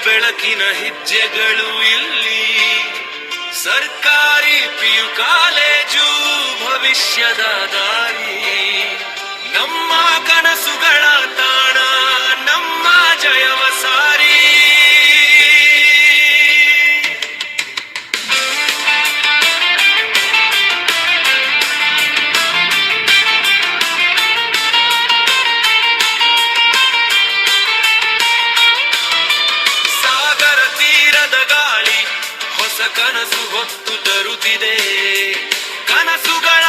ಬೆಳಕಿನ ಹೆಜ್ಜೆಗಳು ಇಲ್ಲಿ. ಸರ್ಕಾರಿ ಪಿಯು ಕಾಲೇಜು ಭವಿಷ್ಯದ ದಾರಿ. ನಮ್ಮ ಕನಸುಗಳ ತಾಣ, ನಮ್ಮ ಜಯವ ಸಾರಿ. ಕನಸು ಹೊತ್ತು ತರುತ್ತಿದೆ, ಕನಸುಗಳ